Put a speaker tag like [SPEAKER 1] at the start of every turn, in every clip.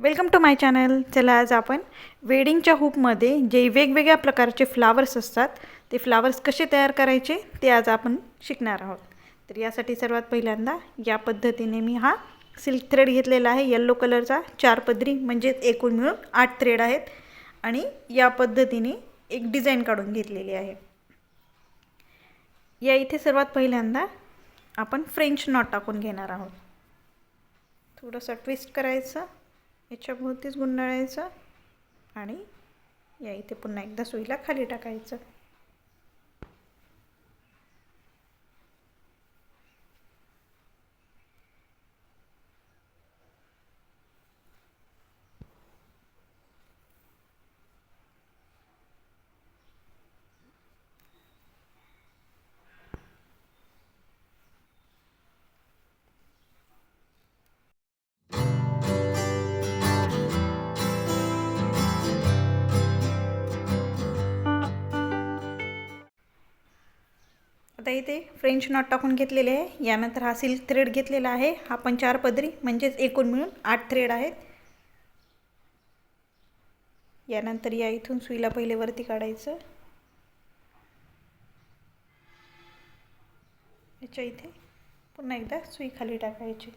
[SPEAKER 1] Welcome to my channel. चला आज आपण वेडिंगच्या हुकमध्ये जे वेगवेगळ्या प्रकारचे फ्लावर्स असतात ते फ्लावर्स कसे तयार करायचे ते आज आपण शिकणार आहोत. तर यासाठी सर्वात पहिल्यांदा या पद्धतीने मी हा सिल्क थ्रेड घेतलेला आहे येलो कलरचा 4 पदरी म्हणजे एकूण मिळून 8 थ्रेड आहेत आणि या पद्धतीने एक डिझाइन काढून घेतलेली आहे. या इथे सर्वात पहिल्यांदा आपण फ्रेंच नॉट टाकून घेणार आहोत. थोडंसं ट्विस्ट करायचं, याच्या भोवतीच गुंडाळायचं आणि या इथे पुन्हा एकदा सुईला खाली टाकायचं. आता इथे फ्रेंच नॉट टाकून घेतलेले आहे. यानंतर हा सिल्क थ्रेड घेतलेला आहे. हा पण 4 पदरी म्हणजेच एकूण मिळून 8 थ्रेड आहेत. यानंतर या इथून सुईला पहिले वरती काढायचं. याच्या इथे पुन्हा एकदा सुई खाली टाकायची.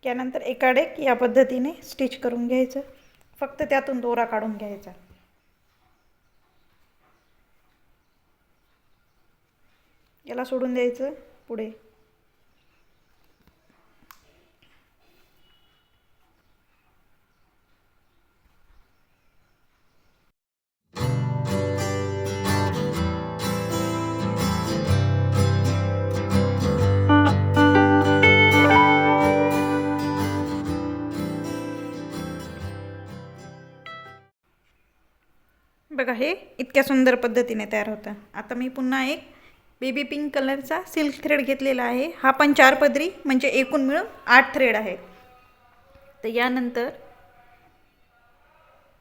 [SPEAKER 1] त्यानंतर एकाड एक या पद्धतीने स्टिच करून घ्यायचं. फक्त त्यातून दोरा काढून घ्यायचा. याला सोडून द्यायचं पुढे. बघा हे इतक्या सुंदर पद्धतीने तयार होतं. आता मी पुन्हा एक बेबी पिंक कलरचा सिल्क थ्रेड घेतलेला आहे. हा पण 4 पदरी म्हणजे एकूण मिळून 8 थ्रेड आहेत. तर यानंतर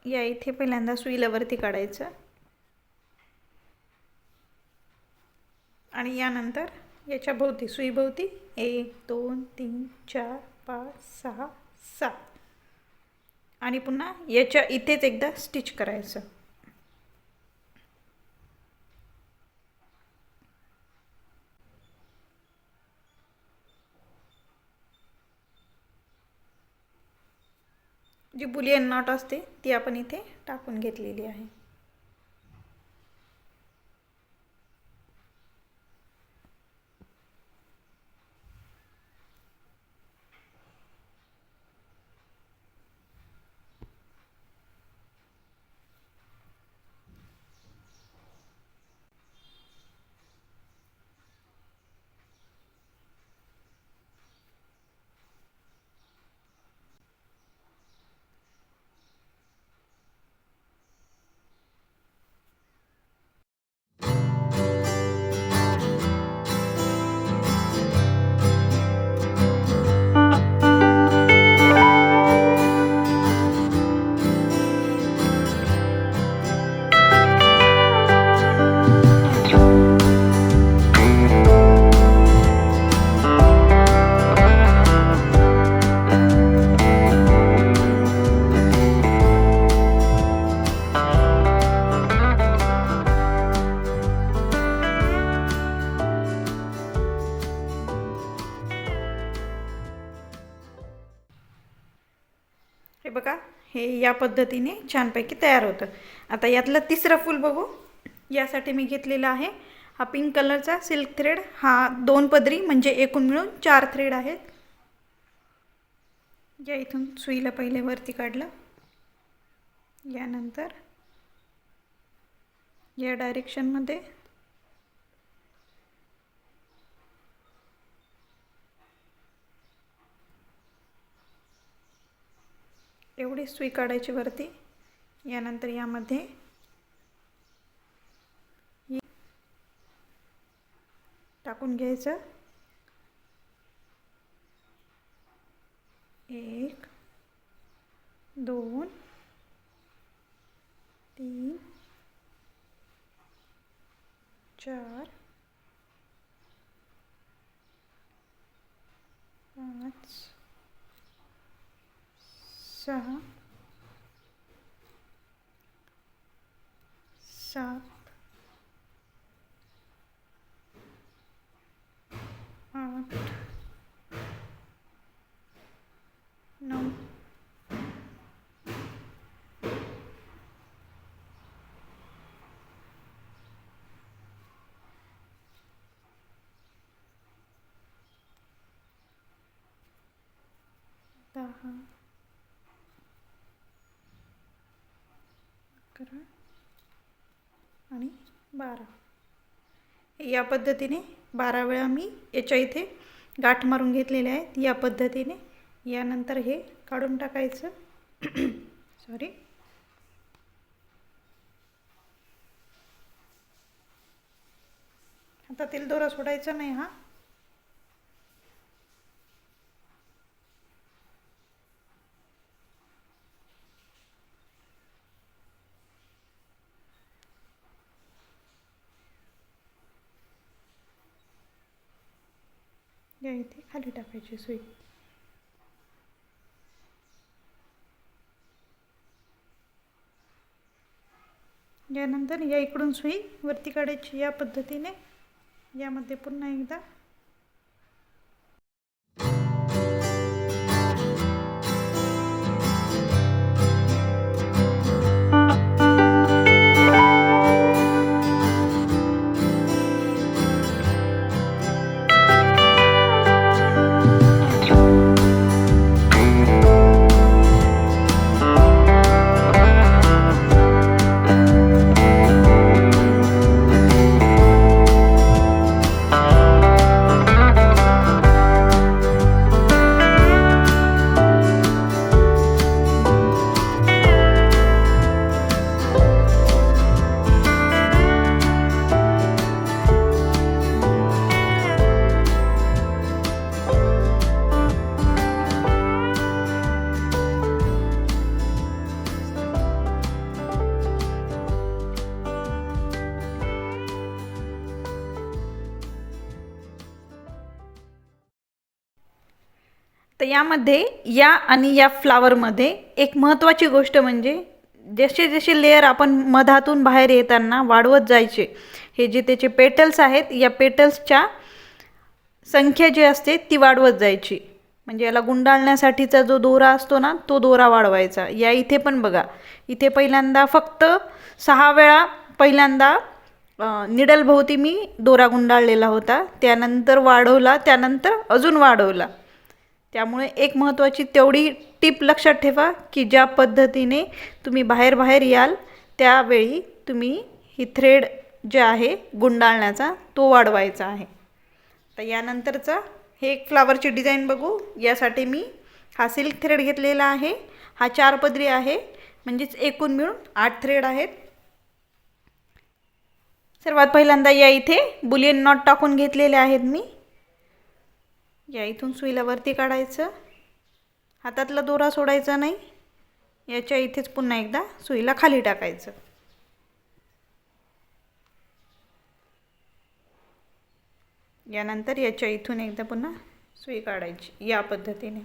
[SPEAKER 1] या इथे पहिल्यांदा सुईला वरती काढायचं आणि यानंतर याच्या भोवती सुई भोवती 1 2 3 4 5 6 7 आणि पुन्हा याच्या इथेच एकदा स्टिच करायचं. जी बुलियन नॉट असते ती आपण इथे टाकून घेतलेली आहे. हे बघा हे या पद्धतीने छानपैकी तयार होतं. आता यातलं तिसरं फूल बघू. यासाठी मी घेतलेला आहे हा पिंक कलरचा सिल्क थ्रेड. हा 2 पदरी म्हणजे एकूण मिळून 4 थ्रेड आहेत. या इथून सुईला पहिले वरती काढलं. यानंतर या डायरेक्शनमध्ये एवढी सुई काढायची वरती यानंतर यामध्ये टाकून घ्यायचं. 1 2 3 4 5 6 7 8 9 10 11 आणि 12. या पद्धतीने 12 वेळा मी याच्या इथे गाठ मारून घेतलेले आहेत या पद्धतीने. यानंतर हे काढून टाकायचं. सॉरी, हातातील दोरा सोडायचा नाही हा. या इथे खाली टाकायची सुई. यानंतर या इकडून सुई वरती काढायची या पद्धतीने. यामध्ये पुन्हा एकदा तर यामध्ये या आणि या फ्लावरमध्ये एक महत्त्वाची गोष्ट म्हणजे जसे जसे लेयर आपण मधातून बाहेर येताना वाढवत जायचे. हे जे त्याचे पेटल्स आहेत या पेटल्सच्या संख्या जी असते ती वाढवत जायची. म्हणजे याला गुंडाळण्यासाठीचा जो दोरा असतो ना तो दोरा वाढवायचा. या इथे पण बघा, इथे पहिल्यांदा फक्त 6 वेळा पहिल्यांदा निडल भोवती मी दोरा गुंडाळलेला होता. त्यानंतर वाढवला, त्यानंतर अजून वाढवला. त्यामुळे एक महत्त्वाची तेवढी टिप लक्षात ठेवा की ज्या पद्धतीने तुम्ही बाहेर याल त्यावेळी तुम्ही ही थ्रेड जे आहे गुंडाळण्याचा तो वाढवायचा आहे. तर यानंतरचा हे एक फ्लावरची डिझाईन बघू. यासाठी मी हा सिल्क थ्रेड घेतलेला आहे. हा 4 पदरी आहे, म्हणजेच एकूण मिळून 8 थ्रेड आहेत. सर्वात पहिल्यांदा या इथे बुलियन नॉट टाकून घेतलेले आहेत मी. या इथून सुईला वरती काढायचं. हातातला दोरा सोडायचा नाही. याच्या इथेच पुन्हा एकदा सुईला खाली टाकायचं. यानंतर याच्या इथून एकदा पुन्हा सुई काढायची या पद्धतीने.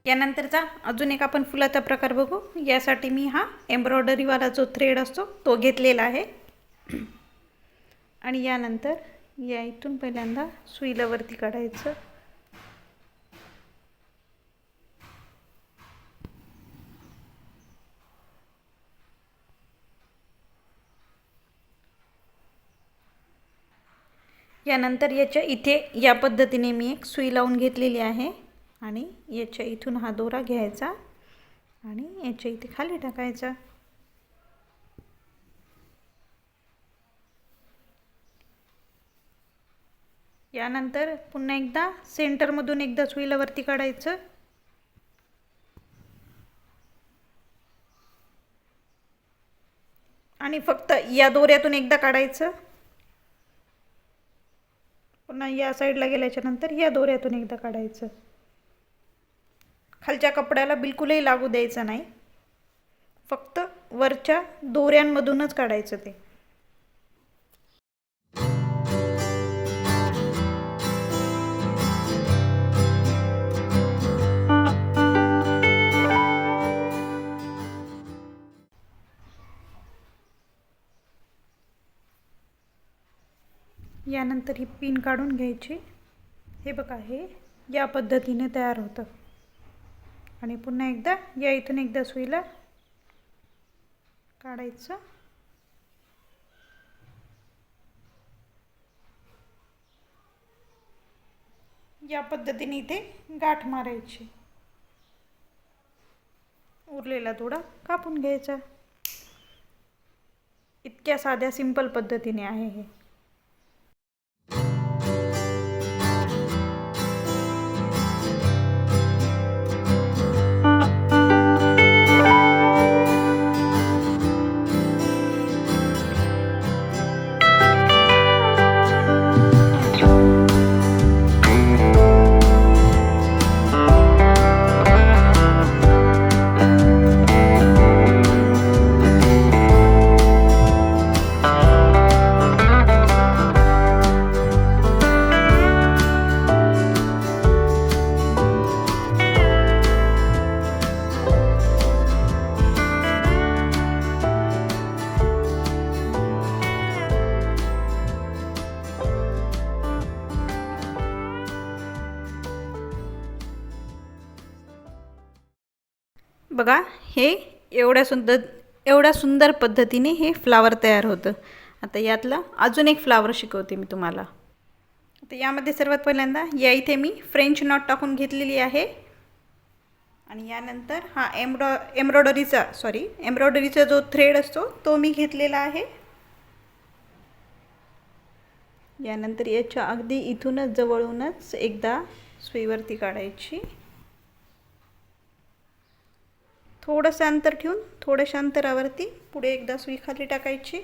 [SPEAKER 1] यानंतरचा अजून एक आपण फुलाचा प्रकार बघू. यासाठी मी हा एम्ब्रॉयडरीवाला जो थ्रेड असतो तो घेतलेला आहे. आणि यानंतर या इथून पहिल्यांदा सुईला वरती काढायचं. यानंतर याच्या इथे या पद्धतीने मी एक सुई लावून घेतलेली आहे आणि याच्या इथून हा दोरा घ्यायचा आणि याच्या इथे खाली टाकायचा. यानंतर पुन्हा एकदा सेंटरमधून एकदा सुईला वरती काढायचं आणि फक्त या दोऱ्यातून एकदा काढायचं. पुन्हा या साईडला गेल्याच्या नंतर या दोऱ्यातून एकदा काढायचं. खालच्या कपड्याला बिलकुलही लागू द्यायचं नाही, फक्त वरच्या दोऱ्यांमधूनच काढायचं ते. यानंतर ही पिन काढून घ्यायची. हे बघा, हे या पद्धतीने तयार होतं. आणि पुन्हा एकदा या इथून एकदा सुईला काढायचं. या पद्धतीने इथे गाठ मारायची. उरलेला दोरा कापून घ्यायचा. इतक्या साध्या सिंपल पद्धतीने आहे हे. बघा, हे एवढ्या सुंदर पद्धतीने हे फ्लावर तयार होतं. आता यातला अजून एक फ्लावर शिकवते मी तुम्हाला. आता यामध्ये सर्वात पहिल्यांदा या इथे मी फ्रेंच नॉट टाकून घेतलेली आहे आणि यानंतर हा एम्ब्रॉयडरीचा जो थ्रेड असतो तो मी घेतलेला आहे. यानंतर याच्या अगदी इथूनच जवळूनच एकदा सुईवरती काढायची. थोडंसं अंतर ठेवून थोड्याशा अंतरावरती पुढे एकदा सुई खाली टाकायची.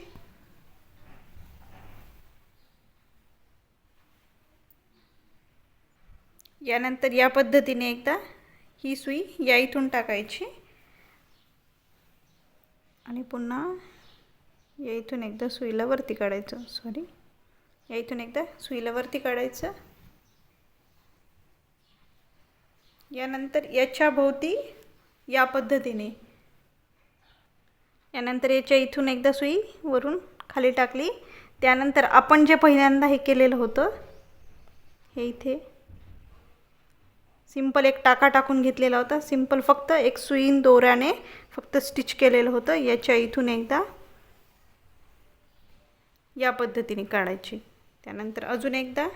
[SPEAKER 1] यानंतर या पद्धतीने एकदा ही सुई या इथून टाकायची आणि पुन्हा या इथून एकदा सुईला वरती काढायचं. या इथून एकदा सुईला वरती काढायचं. यानंतर याच्या भोवती या पद्धतीने, यानंतर याच्या इथून एकदा सुई वरून खाली टाकली. त्यानंतर आपण जे पहिल्यांदा हे केलेलं होतं, हे इथे सिंपल एक टाका टाकून घेतलेला होता. सिंपल फक्त एक सुईन दोऱ्याने फक्त स्टिच केलेलं होतं. याच्या इथून एकदा या पद्धतीने काढायची. त्यानंतर अजून एकदा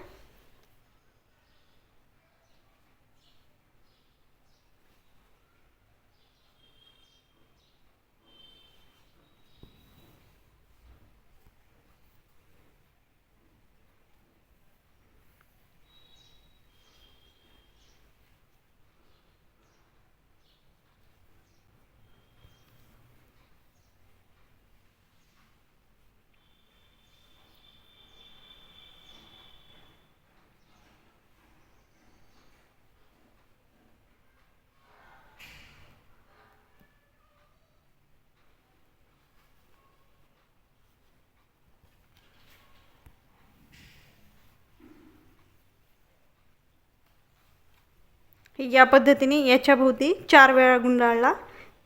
[SPEAKER 1] या पद्धतीने याच्या भोवती 4 वेळा गुंडाळला.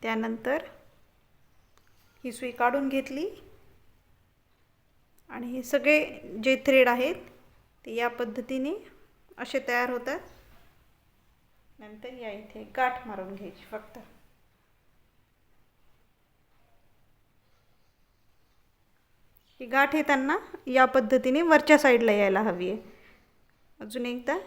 [SPEAKER 1] त्यानंतर ही सुई काढून घेतली आणि हे सगळे जे थ्रेड आहेत ते या पद्धतीने असे तयार होतात. नंतर या इथे गाठ मारून घ्यायची फक्त. ही गाठ येताना या पद्धतीने वरच्या साईडला यायला हवी आहे. अजून एकदा.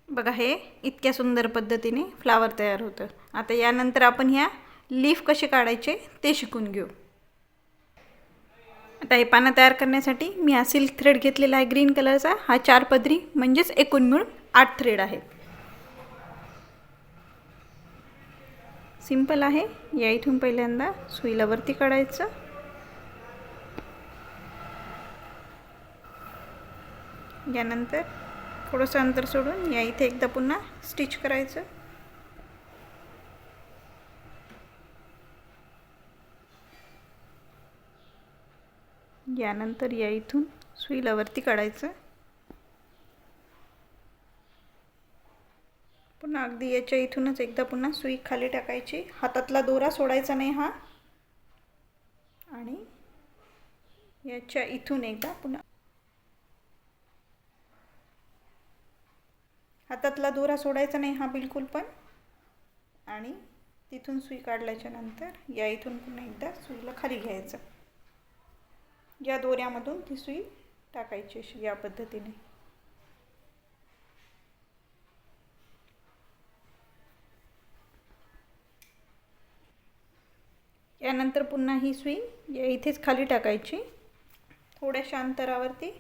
[SPEAKER 1] बघा हे इतक्या सुंदर पद्धतीने फ्लावर तयार होतं. आता यानंतर आपण ह्या लीफ कसे काढायचे ते शिकून घेऊ. आता हे पानं तयार करण्यासाठी मी हा सिल्क थ्रेड घेतलेला आहे ग्रीन कलरचा. हा 4 पदरी म्हणजेच एकूण मिळून 8 थ्रेड आहेत. सिंपल आहे. या इथून पहिल्यांदा सुईला वरती काढायचं. यानंतर थोडंसं अंतर सोडून या इथे एकदा पुन्हा स्टिच करायचं. यानंतर या इथून सुईला वरती काढायचं. पुन्हा अगदी याच्या इथूनच एकदा पुन्हा सुई खाली टाकायची. हातातला दोरा सोडायचा नाही हा. आणि याच्या इथून एकदा पुन्हा हातातला दोरा सोडायचा नाही हा बिलकुल पण. आणि तिथून सुई काढल्याच्या नंतर या इथून पुन्हा एकदा सुईला खाली घ्यायचं. या दोऱ्यामधून ती सुई टाकायची अशी या पद्धतीने. यानंतर पुन्हा ही सुई या इथेच खाली टाकायची थोड्याशा अंतरावरती.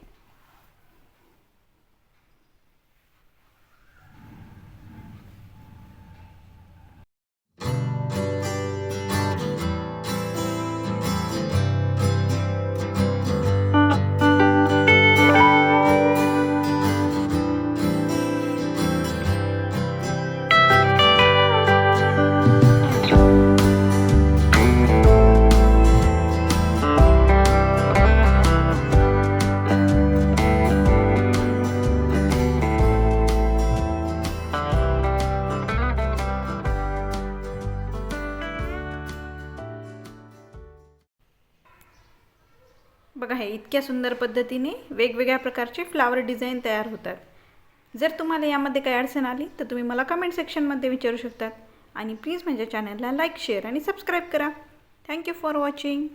[SPEAKER 1] बघा हे इतक्या सुंदर पद्धतीने वेगवेगळ्या प्रकारचे फ्लावर डिझाईन तयार होतात. जर तुम्हाला यामध्ये काही अडचण आली तर तुम्ही मला कमेंट सेक्शनमध्ये विचारू शकतात. आणि प्लीज माझ्या चॅनलला लाईक, शेअर आणि सबस्क्राईब करा. Thank you for watching.